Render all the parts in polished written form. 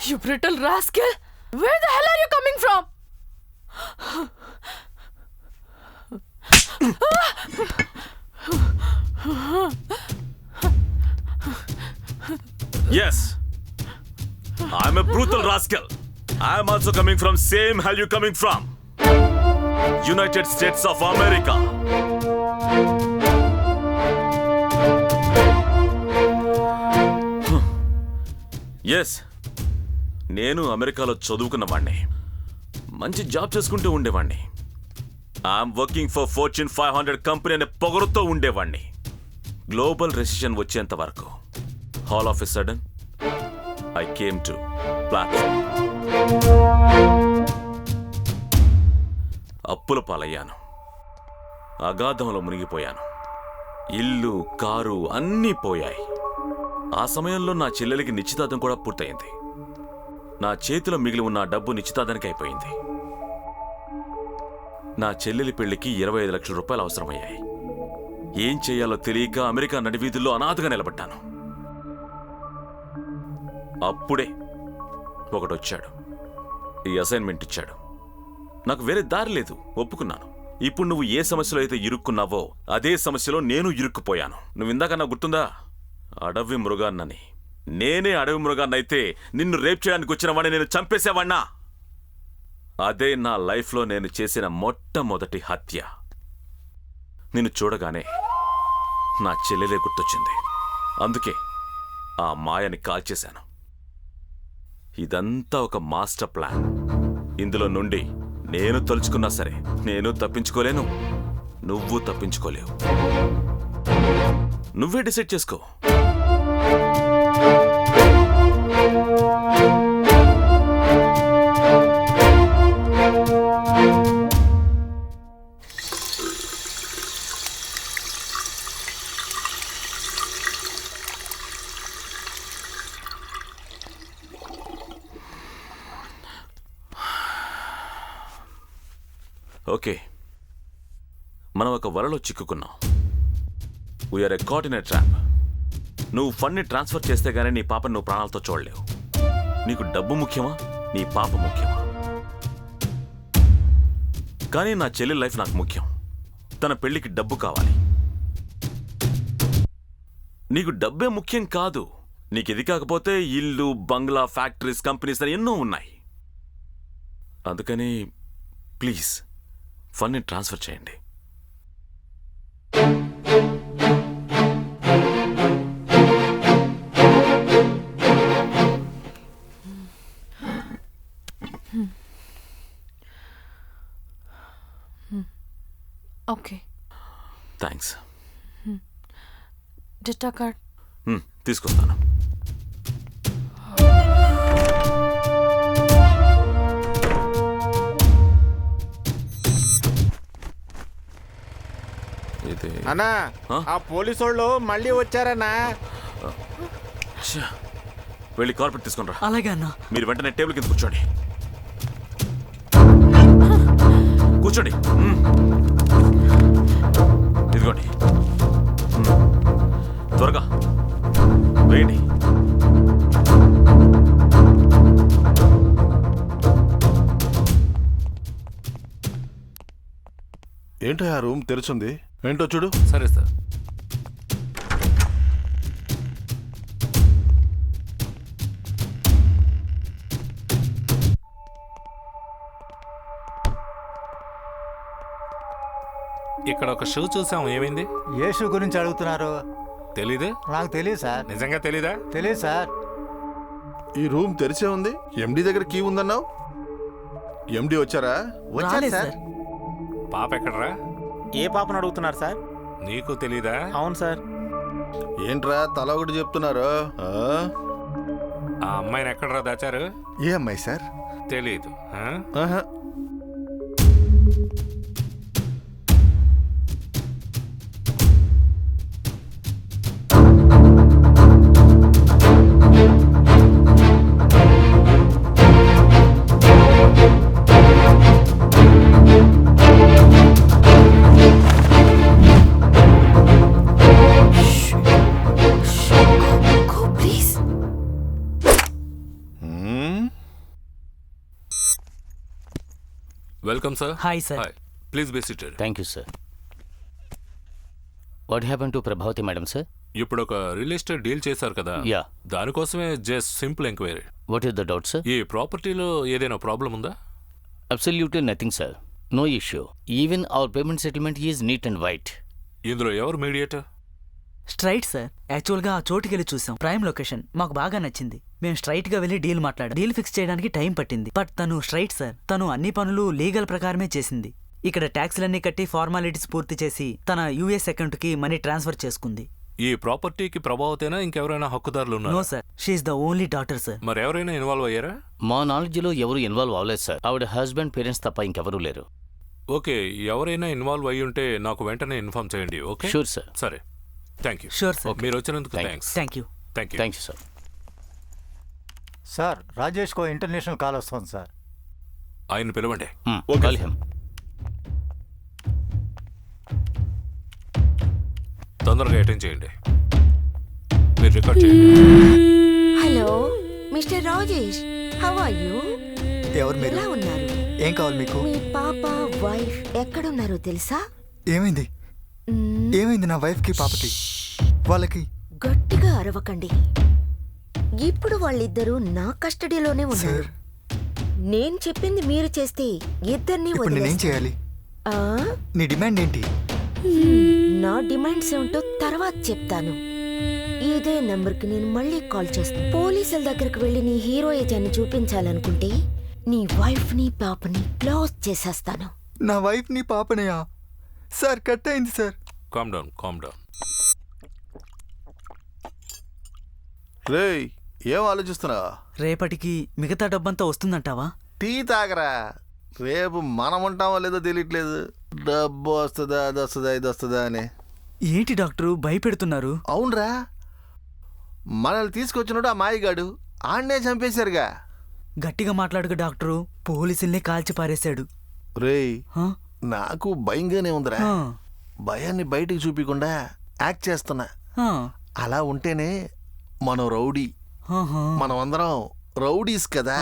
You brittle rascal! Where the hell are you coming from? Yes, I'm a brutal rascal. I'm also coming from same hell you coming from. United States of America. Yes, నేను అమెరికాలో చదువుకున్నవాణ్ణి, మంచి job చేసుకుంటూ ఉండేవాణ్ణి. I'm working for fortune 500 company అనే పొగరుతో ఉండేవాణ్ణి. Global recession వచ్చేంత వరకు all of a sudden I came to platform. అప్పుల పాలయ్యాను, అగాధంలో మునిగిపోయాను. ఇల్లు, కారు అన్నీ పోయాయి. ఆ సమయంలో నా చెల్లెలికి నిశ్చితార్థం కూడా పూర్తయింది. నా చేతిలో మిగిలి ఉన్న డబ్బు నిశ్చితార్థానికి అయిపోయింది. నా చెల్లెలి పెళ్లికి 25 లక్షల రూపాయలు అవసరమయ్యాయి. ఏం చేయాలో తెలియక అమెరికా నడివీధుల్లో అనాథగా నిలబడ్డాను. అప్పుడే ఒకడొచ్చాడు, ఈ అసైన్మెంట్ ఇచ్చాడు. నాకు వేరే దారి లేదు, ఒప్పుకున్నాను. ఇప్పుడు నువ్వు ఏ సమస్యలో అయితే ఇరుక్కున్నావో అదే సమస్యలో నేను ఇరుక్కుపోయాను. నువ్వు ఇందాక నాకు గుర్తుందా, అడవి మృగాన్నని? నేనే అడవి మృగాన్నైతే నిన్ను రేప్ చేయడానికి వచ్చిన వాడిని నేను చంపేసేవాణ్ణా? అదే నా లైఫ్లో నేను చేసిన మొట్టమొదటి హత్య. నిన్ను చూడగానే నా చెల్లెలే గుర్తొచ్చింది. అందుకే ఆ మాయని కాల్చేశాను. ఇదంతా ఒక మాస్టర్ ప్లాన్. ఇందులో నుండి నేను తలుచుకున్నా సరే నేను తప్పించుకోలేను, నువ్వు తప్పించుకోలేవు. నువ్వే డిసైడ్ చేసుకో. ఓకే, మనం ఒక వలలో చిక్కుకున్నాం. We're a caught in a trap. నువ్వు ఫండ్ని ట్రాన్స్ఫర్ చేస్తే గానీ నీ పాపని నువ్వు ప్రాణాలతో చూడలేవు. నీకు డబ్బు ముఖ్యమా, నీ పాప ముఖ్యమా? కానీ నా చెల్లి లైఫ్ నాకు ముఖ్యం. తన పెళ్లికి డబ్బు కావాలి. నీకు డబ్బే ముఖ్యం కాదు. నీకు ఇది కాకపోతే ఇల్లు, బంగ్లా, ఫ్యాక్టరీస్, కంపెనీస్ అని ఎన్నో ఉన్నాయి. అందుకని ప్లీజ్ ఫండ్ని ట్రాన్స్ఫర్ చేయండి. Okay, thanks. డిటా కార్డ్ తీసుకొస్తాను. అన్నా, ఆ పోలీసు వాళ్ళు మళ్ళీ వచ్చారన్నా. వెళ్ళి కార్పెట్ తీసుకుని రా. అలాగే అన్నా. మీరు వెంటనే టేబుల్ కింద కూర్చోండి. కూర్చోండి. ఇదిగోండి, త్వరగా వేయండి. ఏంటో ఆ రూమ్ తెరుచుంది, ఏంటో చూడు. సరే సార్. ఇక్కడ ఒక షూ చూసాం, ఏమైంది? ఏ షూ గురించి అడుగుతున్నారు? తెలీదు. నాకు తెలియదు సార్. నిజంగా తెలీదా? తెలియదు సార్. ఈ రూమ్ తెరిచే ఉంది. ఎండి దగ్గర కీ ఉందన్నావు. ఎండి వచ్చారా? వచ్చారు సార్. పాప ఎక్కడరా? ఏ పాపను అడుగుతున్నారు సార్? నీకు తెలీదా? అవును సార్. ఏంట్రా తల ఒకటి చెప్తున్నారు? ఆ అమ్మాయిని ఎక్కడరా దాచారు? ఏ అమ్మాయి సార్? తెలీదు. ఆహా, welcome sir. Hi sir. Hi, please be seated. Thank you sir. What happen to Prabhavati madam sir? ఇప్పుడు ఒక రియల్ ఎస్టేట్ డీల్ చేశారు కదా, యా. దానికోసమే just simple enquiry. What is the doubt sir? ఈ ప్రాపర్టీలో ఏదైనా ప్రాబ్లం ఉందా? Absolutely nothing sir. No issue. Even our payment settlement is neat and white. ఇందులో ఎవరు మీడియేటర్? Straight sir. యాక్చువల్గా ఆ చోటుకి వెళ్ళి చూసాం. ప్రైమ్ లొకేషన్ మాకు బాగా నచ్చింది. మేము స్ట్రైట్ గా వెళ్ళి డీల్ మాట్లాడాం. డీల్ ఫిక్స్ చేయడానికి టైం పట్టింది. బట్ తను స్ట్రైట్ సార్. తను అన్ని పనులు లీగల్ ప్రకారమే చేసింది. ఇక్కడ ట్యాక్స్లన్నీ కట్టి ఫార్మాలిటీస్ పూర్తి చేసి తన యుఎస్ అకౌంట్ కి మనీ ట్రాన్స్ఫర్ చేసుకుంది. ఈ ప్రాపర్టీకి ప్రభావతేనా ఇంకెవరైనా హక్కుదారులు నో ఉన్నారు? Sir, she is the only daughter sir. మరి ఎవరైనా ఇన్వాల్వ్ అయ్యారా? మా నాలెడ్జ్లో ఎవరు ఇన్వాల్వ్ అవ్వలేదు సార్. ఆవిడ హస్బెండ్ పేరెంట్స్ తప్ప ఇంకెవరూ లేరు. ఓకే, ఎవరైనా ఇన్వాల్వ్ అయ్యి ఉంటే నాకు వెంటనే ఇన్ఫార్మ్ చేయండి. Okay, sure sir. సరే, థ్యాంక్ యూ. Sure sir. మీరు వచ్చినందుకు Thank you. Thanks. Thank you. Thank you. Thank you sir. Sir రాజేష్కో ఇంటర్నేషనల్ కాల్ వస్తుంది సార్. ఆయన పిలవండి. Call him. తొందరగా అటెండ్ చేయండి. మీరు రికార్డ్ చేయండి. Hello mister Rajesh, how are you? ఎవరు మీరు? ఎలా ఉన్నారు? ఏం కావాలి మీకు? మీ పాప వైఫ్ ఎక్కడున్నారో తెలుసా? ఏమైంది? ఏమైంది నా వైఫ్ కి పాపకి? వాళ్ళకి గట్టిగా అరవకండి. ఇప్పుడు వాళ్ళిద్దరూ నా కస్టడీలోనే ఉన్నారు. నేను చెప్పింది మీరు చేస్తే ఇద్దరిని ఇప్పుడు నేనేం చేయాలి? నీ డిమాండ్ ఏంటి? నా డిమాండ్స్ ఏమిటో తర్వాత చెప్తాను. ఇదే నంబర్కి నేను మళ్ళీ కాల్ చేస్తాను. పోలీసుల దగ్గరకు వెళ్ళి నీ హీరోయిజాన్ని చూపించాలనుకుంటే నీ వైఫ్ ని పాపని క్లోజ్ చేసేస్తాను. నా వైఫ్ ని పాపనయా? సార్ కట్ అయింది sir. Calm down, calm down. రేయ్, ఏం ఆలోచిస్తున్నావా? రేపటికి మిగతా డబ్బంతా వస్తుందంటావా? టీ తాగరా. రేపు మనం ఉంటామో లేదో తెలియట్లేదు. డబ్బు వస్తుందా, అది వస్తుందా, ఇది వస్తుందా అని. ఏంటి డాక్టరు భయపెడుతున్నారు? అవునరా, మనల్ని తీసుకొచ్చినాడు ఆ మాయగాడు. ఆడనే చంపేశారుగా. గట్టిగా మాట్లాడుగా డాక్టరు. పోలీసుల్ని కాల్చి పారేశాడు. రేయ్, హా? నాకు భయంగానే ఉందిరా. హా. భయాన్ని బయటికి చూపించకుండా యాక్ట్ చేస్తున్నా. హా. అలా ఉంటేనే మనం రౌడీ. ఆహా. మనం అందరం రౌడీస్ కదా.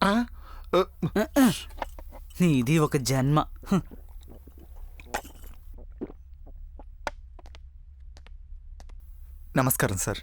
ఆ? ఆ? నీది ఒక జన్మ. హ్. నమస్కారం సార్.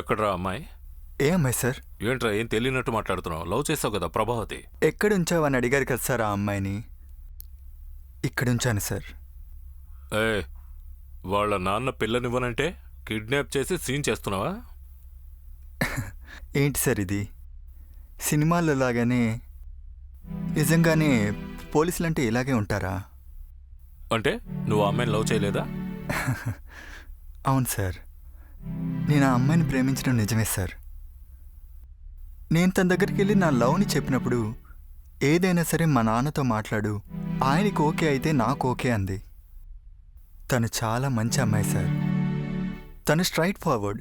ఎక్కడ్రా అమ్మాయి? ఏ అమ్మాయి సార్? ఏంట్రా ఏం తెలియనట్టు మాట్లాడుతున్నావు? లవ్ చేసావు కదా ప్రభావతి. ఎక్కడుంచావని అడిగారు కదా సార్ ఆ అమ్మాయిని. ఇక్కడుంచాను సార్. ఏ, వాళ్ళ నాన్న పిల్లనివ్వనంటే కిడ్నాప్ చేసి సీన్ చేస్తున్నావా? ఏంటి సార్ ఇది? సినిమాల్లో లాగానే నిజంగానే పోలీసులంటే ఇలాగే ఉంటారా? అంటే నువ్వు ఆ అమ్మాయిని లవ్ చేయలేదా? అవును సార్, నేను ఆ అమ్మాయిని ప్రేమించడం నిజమే సార్. నేను తన దగ్గరికి వెళ్ళి నా లవ్ని చెప్పినప్పుడు ఏదైనా సరే మా నాన్నతో మాట్లాడు, ఆయనకి ఓకే అయితే నాకు ఓకే అంది. తను చాలా మంచి అమ్మాయి సార్. తను స్ట్రైట్ ఫార్వర్డ్.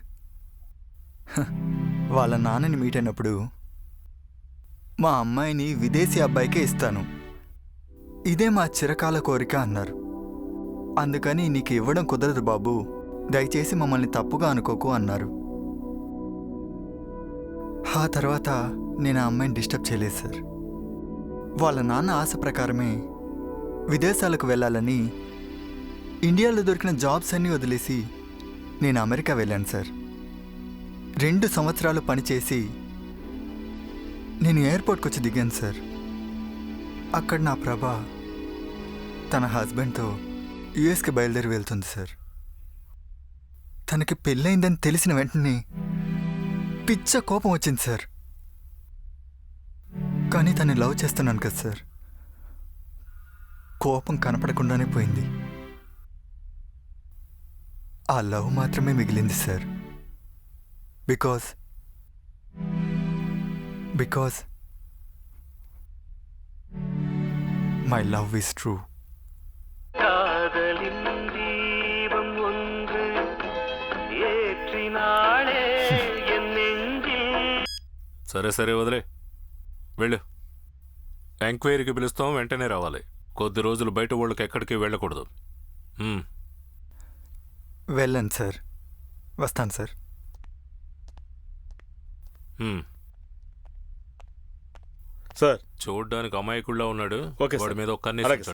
వాళ్ళ నాన్నని మీట్ అయినప్పుడు మా అమ్మాయిని విదేశీ అబ్బాయికే ఇస్తాను, ఇదే మా చిరకాల కోరిక అన్నారు. అందుకని నీకు ఇవ్వడం కుదరదు బాబు, దయచేసి మమ్మల్ని తప్పుగా అనుకోకు అన్నారు. ఆ తర్వాత నేను ఆ అమ్మాయిని డిస్టర్బ్ చేయలేదు సార్. వాళ్ళ నాన్న ఆశ ప్రకారమే విదేశాలకు వెళ్ళాలని ఇండియాలో దొరికిన జాబ్స్ అన్నీ వదిలేసి నేను అమెరికా వెళ్ళాను సార్. 2 సంవత్సరాలు పనిచేసి నేను ఎయిర్పోర్ట్కి వచ్చి దిగాను సార్. అక్కడ నా ప్రభ తన హస్బెండ్తో యుఎస్కి బయలుదేరి వెళ్తుంది సార్. తనకి పెళ్ళయిందని తెలిసిన వెంటనే పిచ్చ కోపం వచ్చింది సార్. కానీ తను లవ్ చేస్తున్నాను కదా సార్, కోపం కనపడకుండానే పోయింది. ఆ లవ్ మాత్రమే మిగిలింది sir. Because my love is true. సరే సరే వదిలే, వెళ్ళు. ఎంక్వైరీకి పిలుస్తాం, వెంటనే రావాలి. కొద్ది రోజులు బయట వాళ్ళకి ఎక్కడికి వెళ్ళకూడదు. వెళ్ళండి సార్, వస్తాను సార్. సార్ చూడ్డానికి అమాయకుడిలా ఉన్నాడు. ఓకే వాడి సార్. మీద ఒక కన్నేసి అలాగే ఉంచండి.